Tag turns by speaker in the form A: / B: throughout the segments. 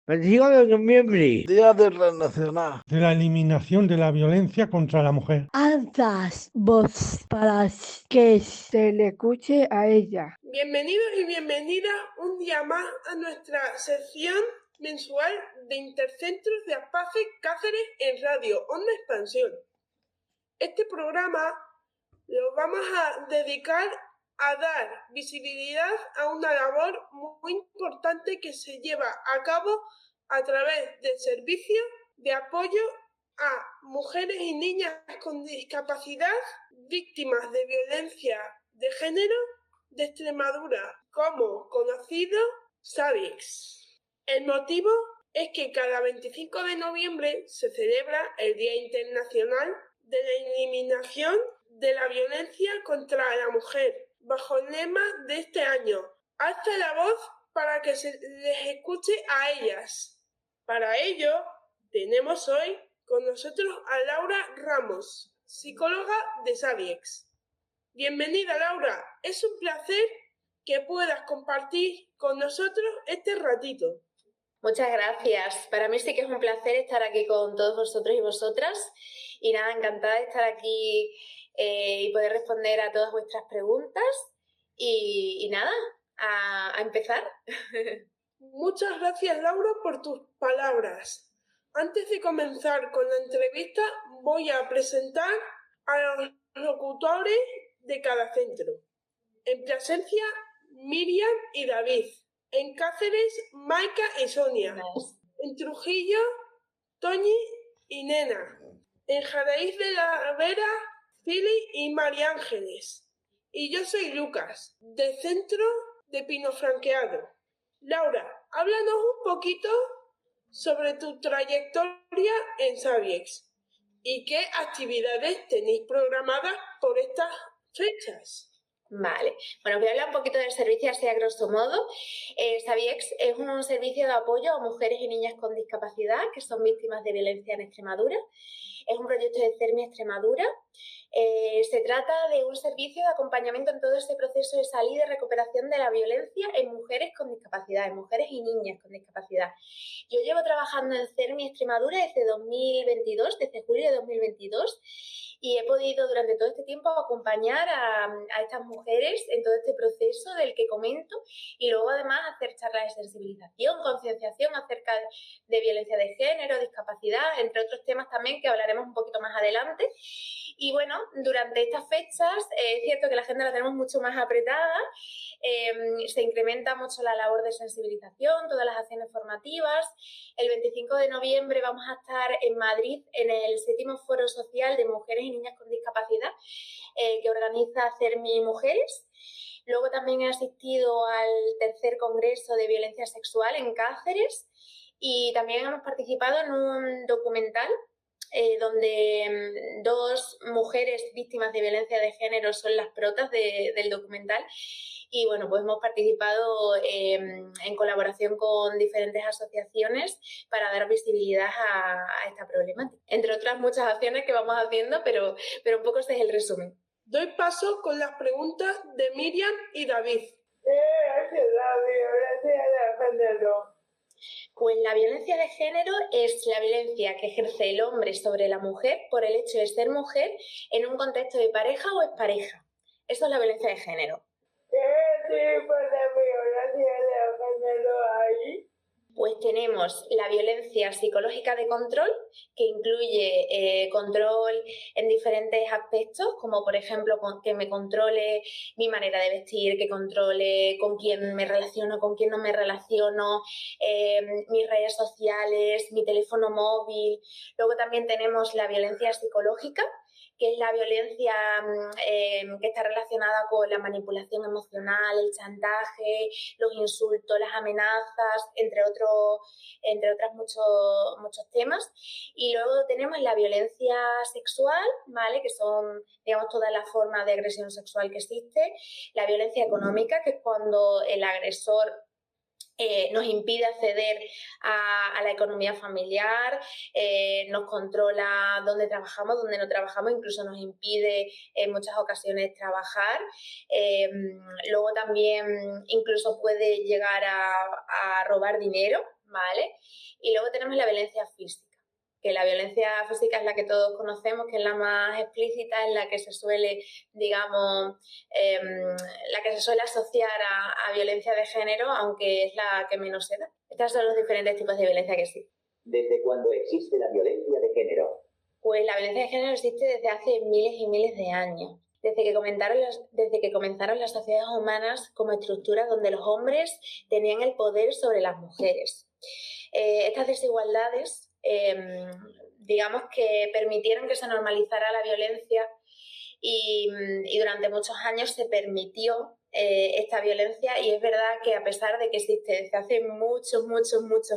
A: 25 de noviembre.
B: Día del Nacional.
C: De la eliminación de la violencia contra la mujer.
D: Alzas voz para que se le escuche a ella.
E: Bienvenidos y bienvenidas un día más a nuestra sección mensual de Intercentros de Aspace Cáceres en Radio Onda Expansión. Este programa lo vamos a dedicar a dar visibilidad a una labor muy importante que se lleva a cabo a través del servicio de apoyo a mujeres y niñas con discapacidad víctimas de violencia de género de Extremadura, como conocido SAVIEX. El motivo es que cada 25 de noviembre se celebra el Día Internacional de la Eliminación de la Violencia contra la Mujer, bajo el lema de este año: alza la voz para que se les escuche a ellas. Para ello, tenemos hoy con nosotros a Laura Ramos, psicóloga de SAVIEX. Bienvenida, Laura. Es un placer que puedas compartir con nosotros este ratito.
F: Muchas gracias. Para mí sí que es un placer estar aquí con todos vosotros y vosotras. Y nada, encantada de estar aquí y poder responder a todas vuestras preguntas. Y nada, a empezar.
E: Muchas gracias, Laura, por tus palabras. Antes de comenzar con la entrevista, voy a presentar a los locutores de cada centro. En Plasencia, Miriam y David. En Cáceres, Maika y Sonia. En Trujillo, Toñi y Nena. En Jaraíz de la Vera, Fili y María Ángeles. Y yo soy Lucas, del centro de Pino Franqueado. Laura, háblanos un poquito sobre tu trayectoria en SAVIEX y qué actividades tenéis programadas por estas fechas.
F: Vale, bueno, voy a hablar un poquito del servicio así a grosso modo. SAVIEX es un servicio de apoyo a mujeres y niñas con discapacidad que son víctimas de violencia en Extremadura. Es un proyecto de CERMI Extremadura. Se trata de un servicio de acompañamiento en todo este proceso de salida y recuperación de la violencia en mujeres con discapacidad, en mujeres y niñas con discapacidad. Yo llevo trabajando en CERMI Extremadura desde 2022, desde julio de 2022, y he podido durante todo este tiempo acompañar a estas mujeres en todo este proceso del que comento y luego además hacer charlas de sensibilización, concienciación acerca de violencia de género, discapacidad, entre otros temas también que hablaremos un poquito más adelante. Y bueno, durante estas fechas es cierto que la agenda la tenemos mucho más apretada, se incrementa mucho la labor de sensibilización, todas las acciones formativas. El 25 de noviembre vamos a estar en Madrid en el 7º Foro Social de Mujeres y Niñas con Discapacidad que organiza CERMI Mujeres. Luego también he asistido al 3er Congreso de Violencia Sexual en Cáceres y también hemos participado en un documental donde dos mujeres víctimas de violencia de género son las protas del documental. Y bueno, pues hemos participado en colaboración con diferentes asociaciones para dar visibilidad a esta problemática. Entre otras muchas acciones que vamos haciendo, pero un poco ese es el resumen.
E: Doy paso con las preguntas de Miriam y David.
F: Pues la violencia de género es la violencia que ejerce el hombre sobre la mujer por el hecho de ser mujer en un contexto de pareja o expareja. Eso es la violencia de género.
E: ¿Qué tipo de violencia de género hay?
F: Pues tenemos la violencia psicológica de control, que incluye control en diferentes aspectos, como por ejemplo que me controle mi manera de vestir, que controle con quién me relaciono, con quién no me relaciono, mis redes sociales, mi teléfono móvil. Luego también tenemos la violencia psicológica, que es la violencia que está relacionada con la manipulación emocional, el chantaje, los insultos, las amenazas, entre otros muchos temas. Y luego tenemos la violencia sexual, ¿vale? Que son, digamos, todas las formas de agresión sexual que existe. La violencia económica, que es cuando el agresor nos impide acceder a la economía familiar, nos controla dónde trabajamos, dónde no trabajamos, incluso nos impide en muchas ocasiones trabajar. Luego también incluso puede llegar a robar dinero, ¿vale? Y luego tenemos la violencia física, que la violencia física es la que todos conocemos, que es la más explícita, es la que se suele, digamos, la que se suele asociar a violencia de género, aunque es la que menos se da. Estos son los diferentes tipos de violencia que existen.
A: ¿Desde cuándo existe la violencia de género?
F: Pues la violencia de género existe desde hace miles y miles de años. Desde que comenzaron las sociedades humanas como estructuras donde los hombres tenían el poder sobre las mujeres. Estas desigualdades, digamos que permitieron que se normalizara la violencia y durante muchos años se permitió esta violencia, y es verdad que a pesar de que existe desde hace muchos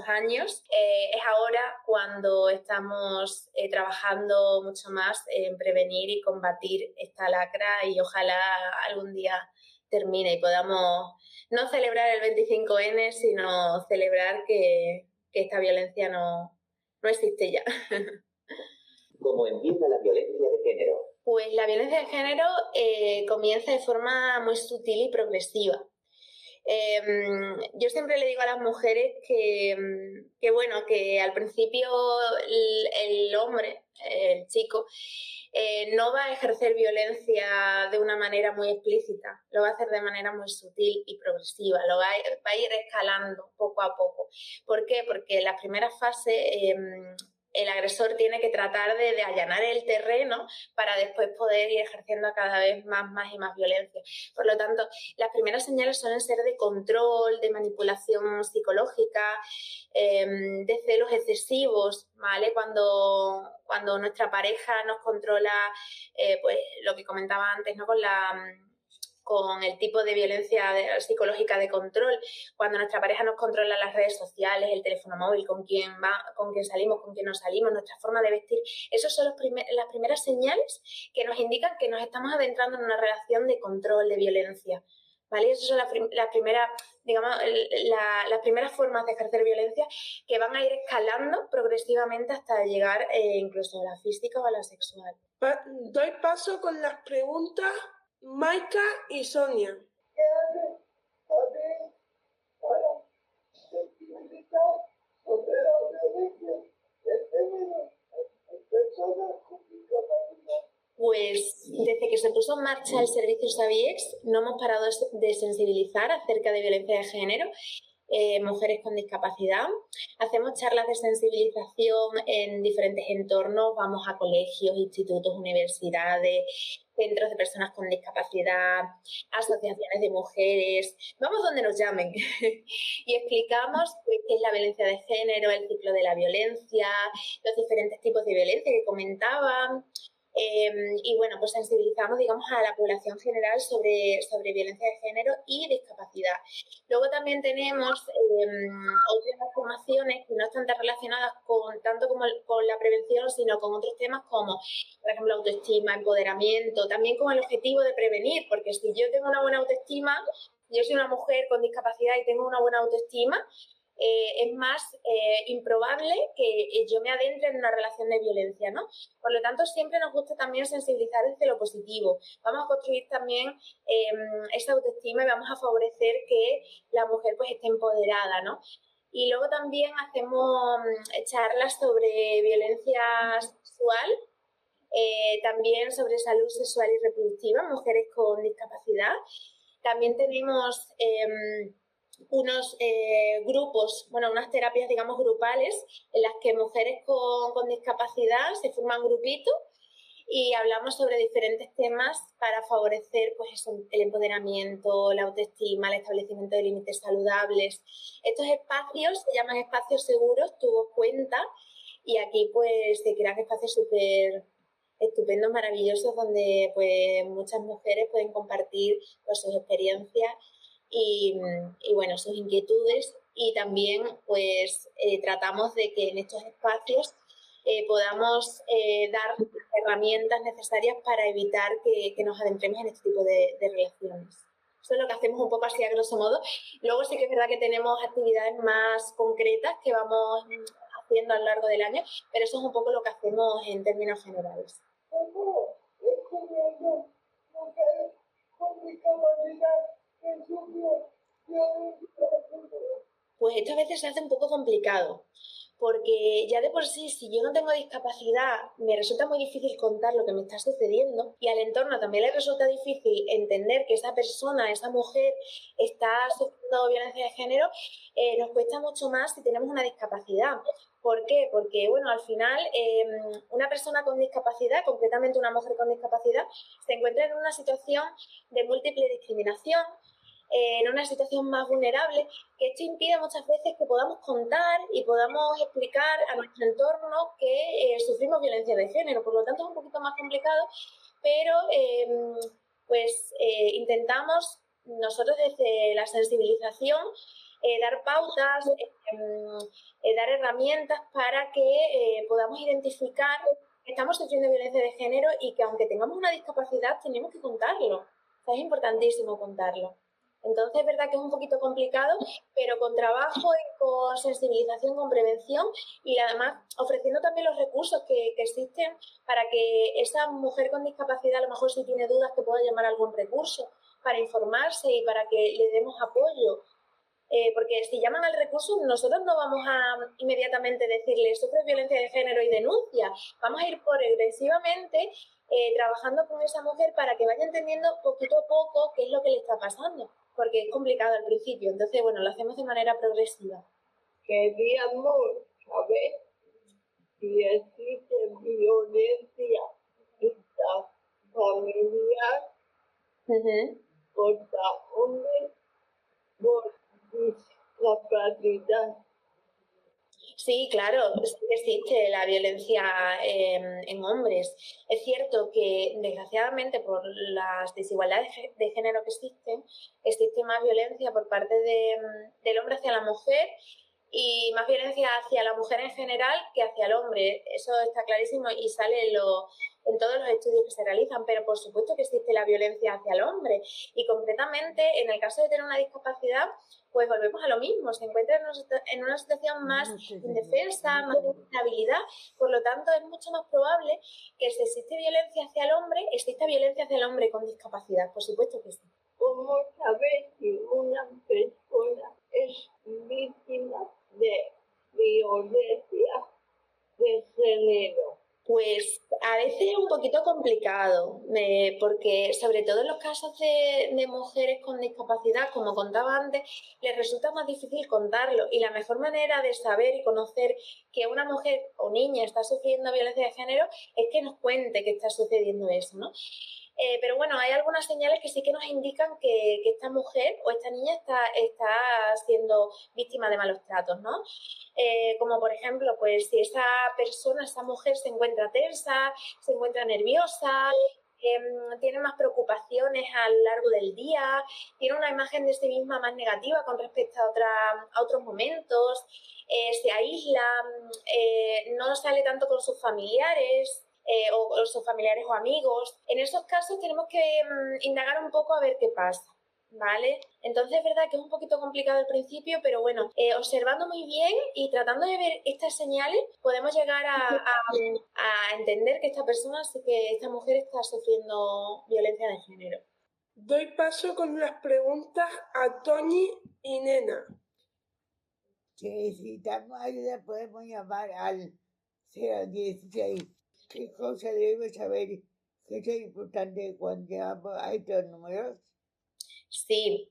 F: años, es ahora cuando estamos trabajando mucho más en prevenir y combatir esta lacra, y ojalá algún día termine y podamos no celebrar el 25N, sino celebrar que esta violencia no existe ya.
A: ¿Cómo empieza la violencia de género?
F: Pues la violencia de género comienza de forma muy sutil y progresiva. Yo siempre le digo a las mujeres que bueno, que al principio el hombre, el chico, no va a ejercer violencia de una manera muy explícita, lo va a hacer de manera muy sutil y progresiva, lo va a ir escalando poco a poco. ¿Por qué? Porque en las primeras fases el agresor tiene que tratar de allanar el terreno para después poder ir ejerciendo cada vez más y más violencia. Por lo tanto, las primeras señales suelen ser de control, de manipulación psicológica, de celos excesivos, ¿vale? Cuando nuestra pareja nos controla, pues lo que comentaba antes, ¿no? Con el tipo de violencia psicológica de control, cuando nuestra pareja nos controla las redes sociales, el teléfono móvil, con quién salimos, con quién no salimos, nuestra forma de vestir. Esas son las primeras señales que nos indican que nos estamos adentrando en una relación de control, de violencia, ¿vale? Esas son las primeras, digamos, las primeras formas de ejercer violencia, que van a ir escalando progresivamente hasta llegar incluso a la física o a la sexual.
E: Doy paso con las preguntas Maika y Sonia.
B: ¿Qué hace para sensibilizar sobre la violencia de género en personas con discapacidad?
F: Pues desde que se puso en marcha el servicio Sabiex no hemos parado de sensibilizar acerca de violencia de género, mujeres con discapacidad. Hacemos charlas de sensibilización en diferentes entornos, vamos a colegios, institutos, universidades, centros de personas con discapacidad, asociaciones de mujeres, vamos donde nos llamen y explicamos pues, qué es la violencia de género, el ciclo de la violencia, los diferentes tipos de violencia que comentaban. Y bueno, pues sensibilizamos, digamos, a la población general sobre violencia de género y discapacidad. Luego también tenemos otras formaciones que no están tan relacionadas tanto con la prevención, sino con otros temas como, por ejemplo, autoestima, empoderamiento, también con el objetivo de prevenir, porque si yo tengo una buena autoestima, yo soy una mujer con discapacidad y tengo una buena autoestima, es más improbable que yo me adentre en una relación de violencia, ¿no? Por lo tanto, siempre nos gusta también sensibilizar desde lo positivo. Vamos a construir también esa autoestima y vamos a favorecer que la mujer pues esté empoderada, ¿no? Y luego también hacemos charlas sobre violencia sexual, también sobre salud sexual y reproductiva, mujeres con discapacidad. También tenemos unos grupos, bueno, unas terapias, digamos, grupales, en las que mujeres con discapacidad se forman grupitos y hablamos sobre diferentes temas para favorecer pues eso, el empoderamiento, la autoestima, el establecimiento de límites saludables. Estos espacios se llaman espacios seguros, tuvo cuenta, y aquí pues se crean espacios súper estupendos, maravillosos, donde pues muchas mujeres pueden compartir pues, sus experiencias y bueno, sus inquietudes, y también pues tratamos de que en estos espacios podamos dar herramientas necesarias para evitar que nos adentremos en este tipo de relaciones. Eso es lo que hacemos un poco así a grosso modo. Luego sí que es verdad que tenemos actividades más concretas que vamos haciendo a lo largo del año, pero eso es un poco lo que hacemos en términos generales.
B: ¿Cómo descubriendo mujeres con discapacidad en su violencia de género?
F: Pues esto a veces se hace un poco complicado, porque ya de por sí, si yo no tengo discapacidad, me resulta muy difícil contar lo que me está sucediendo y al entorno también le resulta difícil entender que esa persona, esa mujer, está sufriendo violencia de género, nos cuesta mucho más si tenemos una discapacidad. ¿Por qué? Porque, bueno, al final una persona con discapacidad, concretamente una mujer con discapacidad, se encuentra en una situación de múltiple discriminación, en una situación más vulnerable, que esto impide muchas veces que podamos contar y podamos explicar a nuestro entorno que sufrimos violencia de género. Por lo tanto, es un poquito más complicado, pero intentamos nosotros desde la sensibilización dar pautas, dar herramientas para que podamos identificar que estamos sufriendo violencia de género y que aunque tengamos una discapacidad tenemos que contarlo. O sea, es importantísimo contarlo. Entonces es verdad que es un poquito complicado, pero con trabajo y con sensibilización, con prevención y además ofreciendo también los recursos que existen para que esa mujer con discapacidad, a lo mejor si tiene dudas, que pueda llamar a algún recurso para informarse y para que le demos apoyo. Porque si llaman al recurso, nosotros no vamos a inmediatamente decirle sufre violencia de género y denuncia. Vamos a ir progresivamente trabajando con esa mujer para que vaya entendiendo poquito a poco qué es lo que le está pasando, porque es complicado al principio. Entonces, bueno, lo hacemos de manera progresiva.
B: Queríamos saber si existe violencia intrafamiliar contra hombres por discapacidad.
F: Sí, claro, sí que existe la violencia en hombres. Es cierto que, desgraciadamente, por las desigualdades de género que existen, existe más violencia por parte del hombre hacia la mujer y más violencia hacia la mujer en general que hacia el hombre. Eso está clarísimo y sale en todos los estudios que se realizan, pero por supuesto que existe la violencia hacia el hombre. Y concretamente, en el caso de tener una discapacidad, pues volvemos a lo mismo, se encuentra en una situación más indefensa, más de vulnerabilidad, por lo tanto es mucho más probable que si existe violencia hacia el hombre, exista violencia hacia el hombre con discapacidad, por supuesto que sí.
B: ¿Cómo saber si una persona es víctima de violencia de género?
F: Pues a veces es un poquito complicado, porque sobre todo en los casos de mujeres con discapacidad, como contaba antes, les resulta más difícil contarlo y la mejor manera de saber y conocer que una mujer o niña está sufriendo violencia de género es que nos cuente que está sucediendo eso, ¿no? Pero bueno, hay algunas señales que sí que nos indican que esta mujer o esta niña está siendo víctima de malos tratos, ¿no? Como por ejemplo, pues si esa persona, esa mujer se encuentra tensa, se encuentra nerviosa, tiene más preocupaciones a lo largo del día, tiene una imagen de sí misma más negativa con respecto a otros momentos, se aísla, no sale tanto con sus familiares. O sus familiares o amigos. En esos casos tenemos que indagar un poco a ver qué pasa, ¿vale? Entonces es verdad que es un poquito complicado al principio, pero bueno, observando muy bien y tratando de ver estas señales, podemos llegar a entender que esta persona, sí que esta mujer está sufriendo violencia de género.
E: Doy paso con las preguntas a Toñi y Nena.
B: Si necesitamos ayuda, podemos llamar al 016. ¿Qué cosa debemos saber? ¿Qué es importante cuando llamamos a estos números?
F: Sí,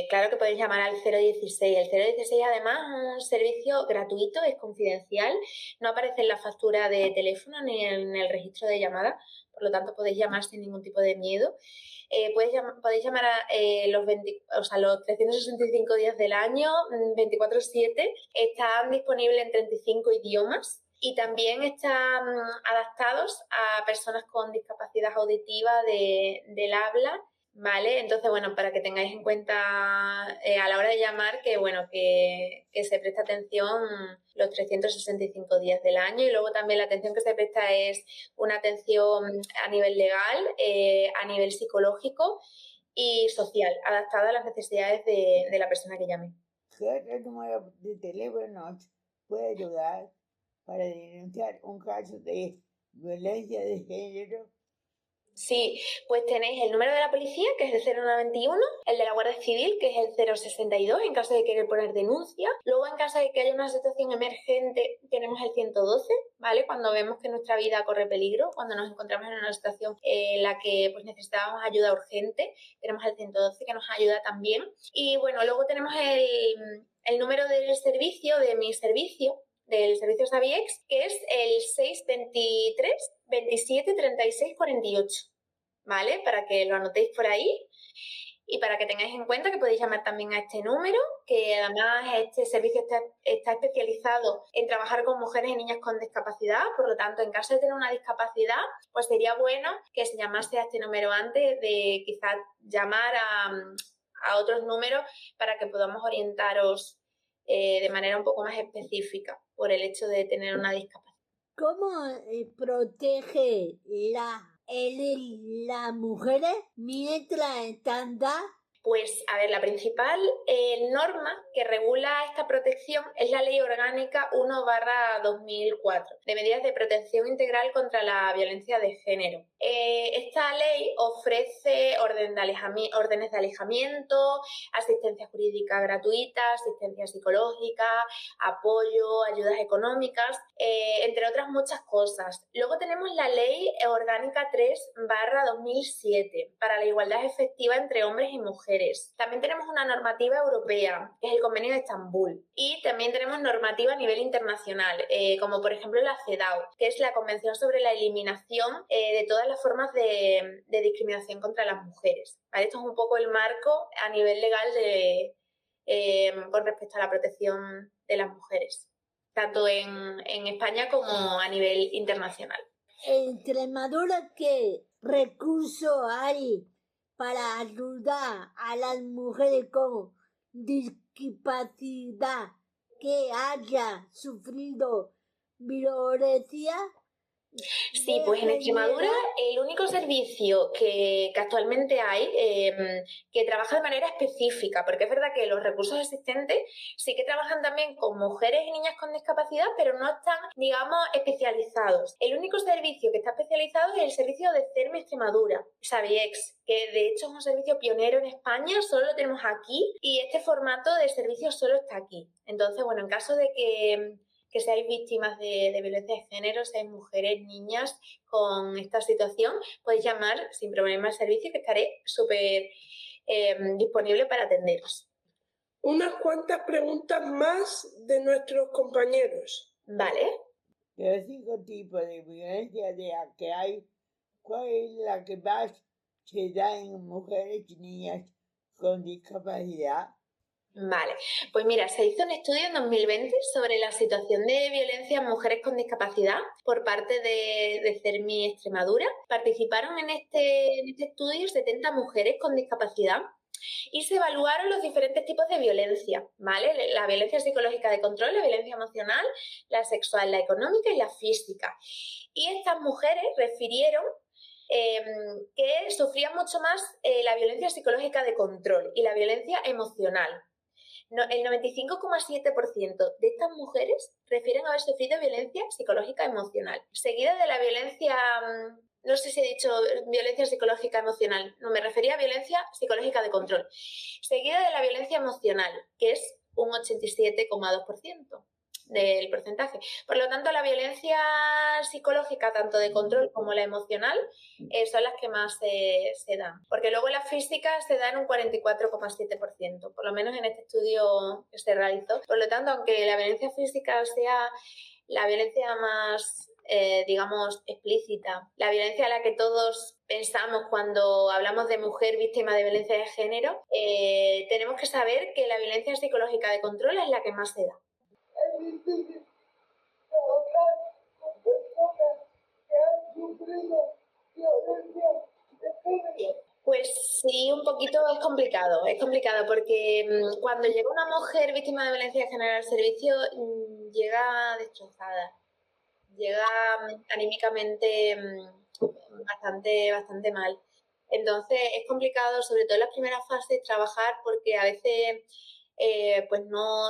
F: claro que podéis llamar al 016. El 016 además es un servicio gratuito, es confidencial, no aparece en la factura de teléfono ni en el registro de llamada, por lo tanto podéis llamar sin ningún tipo de miedo. Podéis llamar a los 365 días del año, 24/7. Están disponibles en 35 idiomas. Y también están adaptados a personas con discapacidad auditiva del habla, ¿vale? Entonces, bueno, para que tengáis en cuenta a la hora de llamar que se presta atención los 365 días del año y luego también la atención que se presta es una atención a nivel legal, a nivel psicológico y social, adaptada a las necesidades de la persona que llame.
B: ¿Qué número de teléfono puede ayudar para denunciar un caso de violencia de género?
F: Sí, pues tenéis el número de la policía, que es el 091, el de la Guardia Civil, que es el 062, en caso de querer poner denuncia. Luego, en caso de que haya una situación emergente, tenemos el 112, ¿vale? Cuando vemos que nuestra vida corre peligro, cuando nos encontramos en una situación en la que pues, necesitábamos ayuda urgente, tenemos el 112 que nos ayuda también. Y bueno, luego tenemos el número del servicio, de mi servicio, del servicio Saviex, que es el 623 27 36 48, ¿vale? Para que lo anotéis por ahí y para que tengáis en cuenta que podéis llamar también a este número, que además este servicio está especializado en trabajar con mujeres y niñas con discapacidad, por lo tanto, en caso de tener una discapacidad, pues sería bueno que se llamase a este número antes de quizás llamar a otros números para que podamos orientaros de manera un poco más específica por el hecho de tener una discapacidad.
D: ¿Cómo protege las mujeres mientras están dadas?
F: Pues, a ver, la principal norma que regula esta protección es la Ley Orgánica 1/2004, de medidas de protección integral contra la violencia de género. Esta ley ofrece órdenes de alejamiento, asistencia jurídica gratuita, asistencia psicológica, apoyo, ayudas económicas, entre otras muchas cosas. Luego tenemos la Ley Orgánica 3/2007 para la igualdad efectiva entre hombres y mujeres. También tenemos una normativa europea, que es el Convenio de Estambul, y también tenemos normativa a nivel internacional, como por ejemplo la CEDAW, que es la Convención sobre la Eliminación de todas las formas de discriminación contra las mujeres. ¿Vale? Esto es un poco el marco a nivel legal con respecto a la protección de las mujeres, tanto en España como a nivel internacional.
D: En Extremadura, ¿qué recursos hay para ayudar a las mujeres con discapacidad que hayan sufrido violencia?
F: Sí, pues en Extremadura el único servicio que actualmente hay que trabaja de manera específica, porque es verdad que los recursos existentes sí que trabajan también con mujeres y niñas con discapacidad, pero no están, digamos, especializados. El único servicio que está especializado es el servicio de CERMI Extremadura, Saviex, que de hecho es un servicio pionero en España, solo lo tenemos aquí y este formato de servicio solo está aquí. Entonces, bueno, en caso de que seáis víctimas de violencia de género, seáis mujeres, niñas con esta situación, podéis llamar sin problema al servicio, que estaré súper disponible para atenderos.
E: Unas cuantas preguntas más de nuestros compañeros.
F: Vale.
B: De los 5 tipos de violencia que hay, ¿cuál es la que más se da en mujeres y niñas con discapacidad?
F: Vale, pues mira, se hizo un estudio en 2020 sobre la situación de violencia en mujeres con discapacidad por parte de CERMI Extremadura. Participaron en este estudio 70 mujeres con discapacidad y se evaluaron los diferentes tipos de violencia, ¿vale? La violencia psicológica de control, la violencia emocional, la sexual, la económica y la física. Y estas mujeres refirieron que sufrían mucho más la violencia psicológica de control y la violencia emocional. El 95,7% de estas mujeres refieren haber sufrido violencia psicológica emocional, seguida de la violencia, no sé si he dicho violencia psicológica emocional, no, me refería a violencia psicológica de control, seguida de la violencia emocional, que es un 87,2% del porcentaje. Por lo tanto, la violencia psicológica, tanto de control como la emocional, son las que más se dan. Porque luego la física se da en un 44,7%, por lo menos en este estudio que se realizó. Por lo tanto, aunque la violencia física sea la violencia más, digamos, explícita, la violencia a la que todos pensamos cuando hablamos de mujer víctima de violencia de género, tenemos que saber que la violencia psicológica de control es la que más se da.
G: Es difícil trabajar con personas que han sufrido violencia de género.
F: Pues sí, un poquito es complicado porque cuando llega una mujer víctima de violencia de género al servicio, llega destrozada, llega anímicamente bastante mal. Entonces es complicado, sobre todo en las primeras fases, trabajar porque a veces pues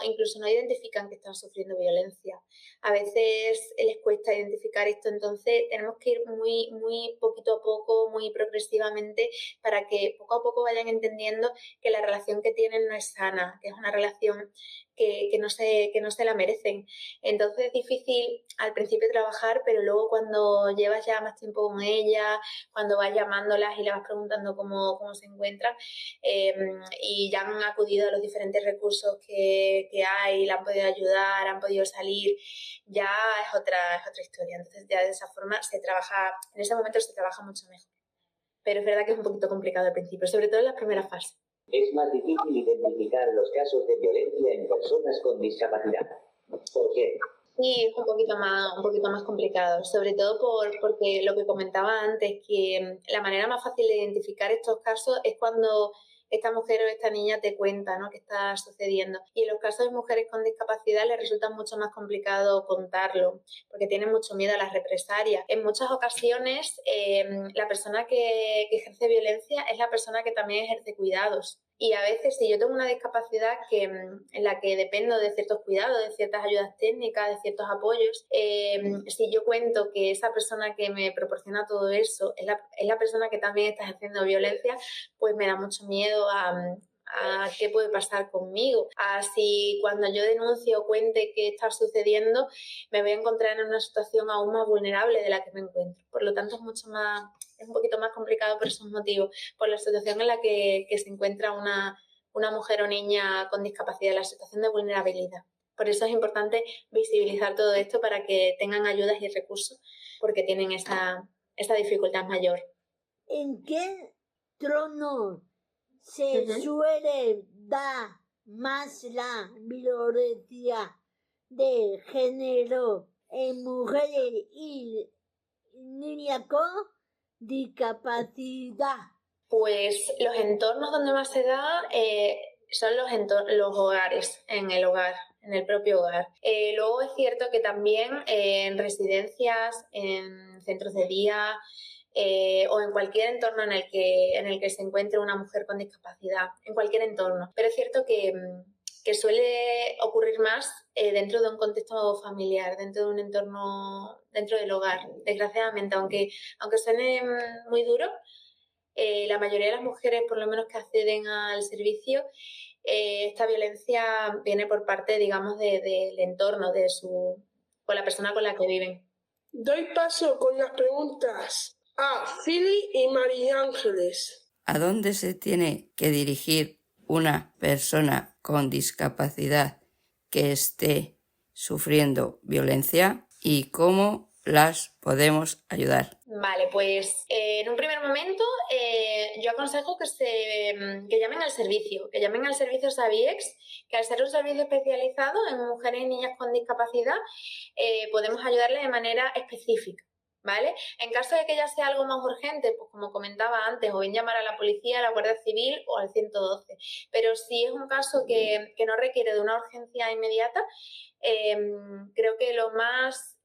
F: incluso no identifican que están sufriendo violencia. A veces les cuesta identificar esto, entonces tenemos que ir muy poquito a poco, muy progresivamente, para que poco a poco vayan entendiendo que la relación que tienen no es sana, que es una relación que no se la merecen. Entonces es difícil al principio trabajar, pero luego cuando llevas ya más tiempo con ella, cuando vas llamándolas y le vas preguntando cómo se encuentran, y ya han acudido a los diferentes recursos que hay, la han podido ayudar, han podido salir, ya es otra historia. Entonces ya de esa forma en ese momento se trabaja mucho mejor. Pero es verdad que es un poquito complicado al principio, sobre todo en las primeras fases.
A: Es más difícil identificar los casos de violencia en personas con discapacidad. ¿Por qué?
F: Sí, es un poquito más complicado, sobre todo porque lo que comentaba antes, que la manera más fácil de identificar estos casos es cuando esta mujer o esta niña te cuenta, ¿no?, qué está sucediendo. Y en los casos de mujeres con discapacidad les resulta mucho más complicado contarlo, porque tienen mucho miedo a las represalias. En muchas ocasiones, la persona que ejerce violencia es la persona que también ejerce cuidados. Y a veces, si yo tengo una discapacidad en la que dependo de ciertos cuidados, de ciertas ayudas técnicas, de ciertos apoyos, si yo cuento que esa persona que me proporciona todo eso es la persona que también está ejerciendo violencia, pues me da mucho miedo a qué puede pasar conmigo. Así cuando yo denuncie o cuente qué está sucediendo, me voy a encontrar en una situación aún más vulnerable de la que me encuentro. Por lo tanto, es un poquito más complicado por esos motivos, por la situación en la que se encuentra una mujer o niña con discapacidad, la situación de vulnerabilidad. Por eso es importante visibilizar todo esto para que tengan ayudas y recursos, porque tienen esa dificultad mayor.
D: ¿En qué trono se suele dar más la violencia de género en mujeres y niñas con discapacidad?
F: Pues los entornos donde más se da son los hogares, en el propio hogar. Luego es cierto que también en residencias, en centros de día, o en cualquier entorno en el que se encuentre una mujer con discapacidad, en cualquier entorno. Pero es cierto que suele ocurrir más dentro de un contexto familiar, dentro de un entorno, dentro del hogar, desgraciadamente, aunque suene muy duro. La mayoría de las mujeres, por lo menos que acceden al servicio, esta violencia viene por parte, digamos, del entorno, con la persona con la que viven.
E: Doy paso con las preguntas a Fili y María Ángeles.
H: ¿A dónde se tiene que dirigir una persona con discapacidad que esté sufriendo violencia y cómo las podemos ayudar?
F: Vale, pues en un primer momento yo aconsejo que llamen al servicio SABIEX, que al ser un servicio especializado en mujeres y niñas con discapacidad podemos ayudarles de manera específica, ¿vale? En caso de que ya sea algo más urgente, pues como comentaba antes, o bien llamar a la policía, a la Guardia Civil o al 112. Pero si es un caso que no requiere de una urgencia inmediata, creo que lo más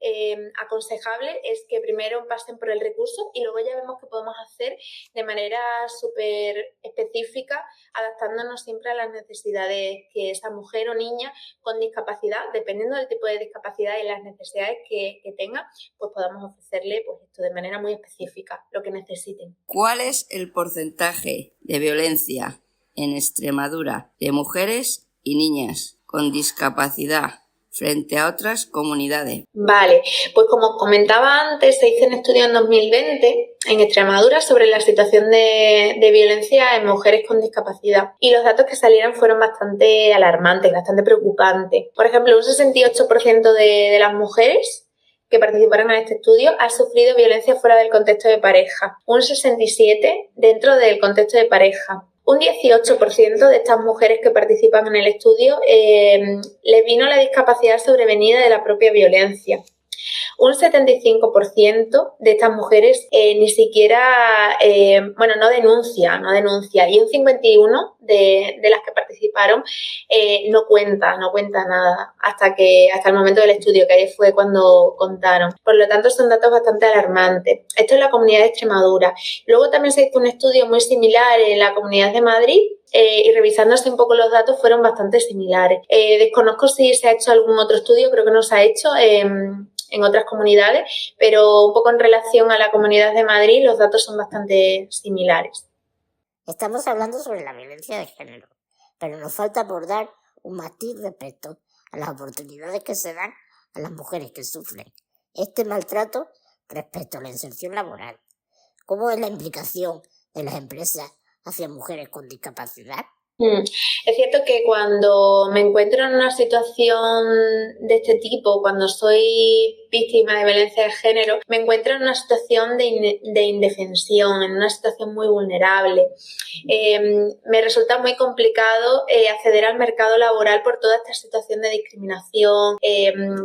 F: aconsejable es que primero pasen por el recurso y luego ya vemos qué podemos hacer de manera súper específica, adaptándonos siempre a las necesidades que esa mujer o niña con discapacidad, dependiendo del tipo de discapacidad y las necesidades que tenga, pues podamos ofrecerle pues esto de manera muy específica, lo que necesiten.
H: ¿Cuál es el porcentaje de violencia en Extremadura de mujeres y niñas con discapacidad frente a otras comunidades?
F: Vale, pues como comentaba antes, se hizo un estudio en 2020 en Extremadura sobre la situación de violencia en mujeres con discapacidad y los datos que salieron fueron bastante alarmantes, bastante preocupantes. Por ejemplo, un 68% de las mujeres que participaron en este estudio ha sufrido violencia fuera del contexto de pareja, un 67% dentro del contexto de pareja. Un 18% de estas mujeres que participan en el estudio les vino la discapacidad sobrevenida de la propia violencia. Un 75% de estas mujeres ni siquiera, no denuncia, y un 51% de las que participaron no cuenta nada hasta el momento del estudio, que ahí fue cuando contaron. Por lo tanto, son datos bastante alarmantes. Esto es la Comunidad de Extremadura. Luego también se hizo un estudio muy similar en la Comunidad de Madrid, y revisándose un poco los datos fueron bastante similares. Desconozco si se ha hecho algún otro estudio, creo que no se ha hecho en otras comunidades, pero un poco en relación a la Comunidad de Madrid los datos son bastante similares.
I: Estamos hablando sobre la violencia de género, pero nos falta abordar un matiz respecto a las oportunidades que se dan a las mujeres que sufren este maltrato respecto a la inserción laboral. ¿Cómo es la implicación de las empresas hacia mujeres con discapacidad?
F: Es cierto que cuando me encuentro en una situación de este tipo, cuando soy víctima de violencia de género, me encuentro en una situación de indefensión, en una situación muy vulnerable. Me resulta muy complicado acceder al mercado laboral por toda esta situación de discriminación,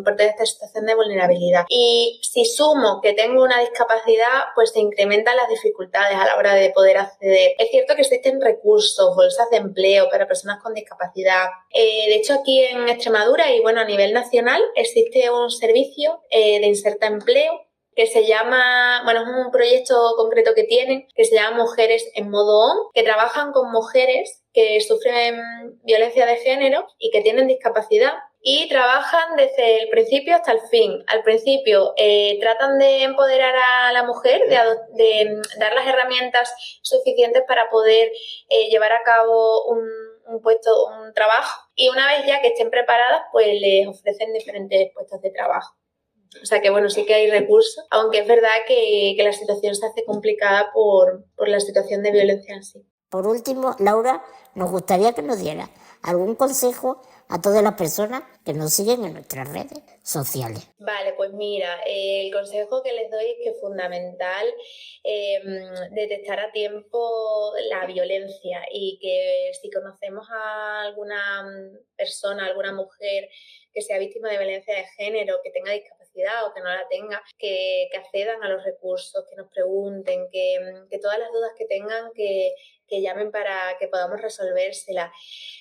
F: por toda esta situación de vulnerabilidad. Y si sumo que tengo una discapacidad, pues se incrementan las dificultades a la hora de poder acceder. Es cierto que existen recursos, bolsas de empleo para personas con discapacidad. De hecho, aquí en Extremadura y a nivel nacional existe un servicio de Inserta Empleo que se llama, es un proyecto concreto que tienen, que se llama Mujeres en Modo ON, que trabajan con mujeres que sufren violencia de género y que tienen discapacidad. Y trabajan desde el principio hasta el fin. Al principio tratan de empoderar a la mujer, de dar las herramientas suficientes para poder llevar a cabo un trabajo. Y una vez ya que estén preparadas, pues les ofrecen diferentes puestos de trabajo. O sea que sí que hay recursos, aunque es verdad que la situación se hace complicada por la situación de violencia en sí.
I: Por último, Laura, nos gustaría que nos diera algún consejo a todas las personas que nos siguen en nuestras redes sociales.
F: Vale, pues mira, el consejo que les doy es que es fundamental detectar a tiempo la violencia, y que si conocemos a alguna persona, alguna mujer que sea víctima de violencia de género, que tenga discapacidad o que no la tenga, que accedan a los recursos, que nos pregunten, que todas las dudas que tengan, que llamen para que podamos resolvérselas,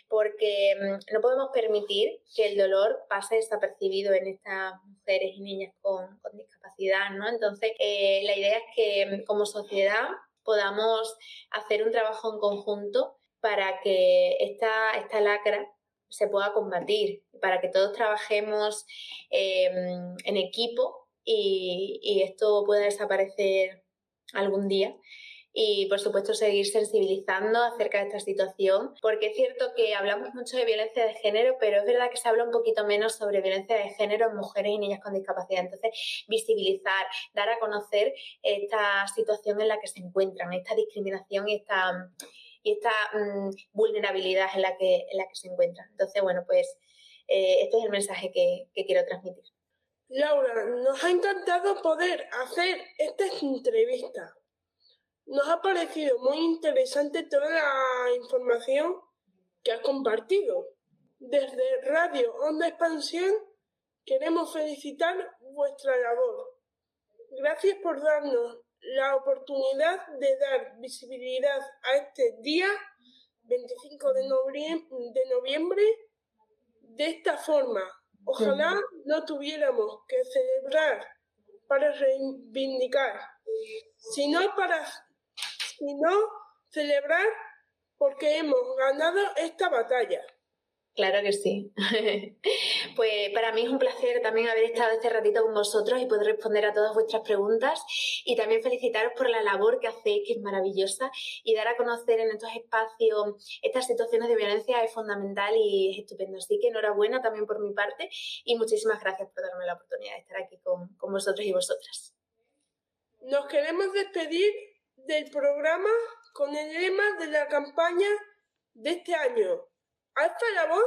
F: porque no podemos permitir que el dolor pase desapercibido en estas mujeres y niñas con discapacidad, ¿no? Entonces, la idea es que como sociedad podamos hacer un trabajo en conjunto para que esta lacra se pueda combatir, para que todos trabajemos en equipo y esto pueda desaparecer algún día. Y, por supuesto, seguir sensibilizando acerca de esta situación, porque es cierto que hablamos mucho de violencia de género, pero es verdad que se habla un poquito menos sobre violencia de género en mujeres y niñas con discapacidad. Entonces, visibilizar, dar a conocer esta situación en la que se encuentran, esta discriminación y esta vulnerabilidad en la que se encuentran. Entonces, este es el mensaje que quiero transmitir.
E: Laura, nos ha encantado poder hacer esta entrevista. Nos ha parecido muy interesante toda la información que has compartido. Desde Radio Onda Expansión queremos felicitar vuestra labor. Gracias por darnos la oportunidad de dar visibilidad a este día 25 de noviembre de esta forma. Ojalá no tuviéramos que celebrar para reivindicar, sino celebrar porque hemos ganado esta batalla.
F: Claro que sí. Pues para mí es un placer también haber estado este ratito con vosotros y poder responder a todas vuestras preguntas, y también felicitaros por la labor que hacéis, que es maravillosa, y dar a conocer en estos espacios estas situaciones de violencia es fundamental y es estupendo. Así que enhorabuena también por mi parte y muchísimas gracias por darme la oportunidad de estar aquí con vosotros y vosotras.
E: Nos queremos despedir del programa con el lema de la campaña de este año. Alza la voz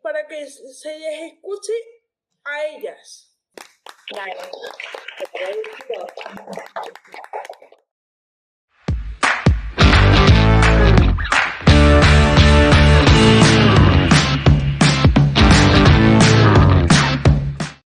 E: para que se les escuche a ellas.
F: Claro.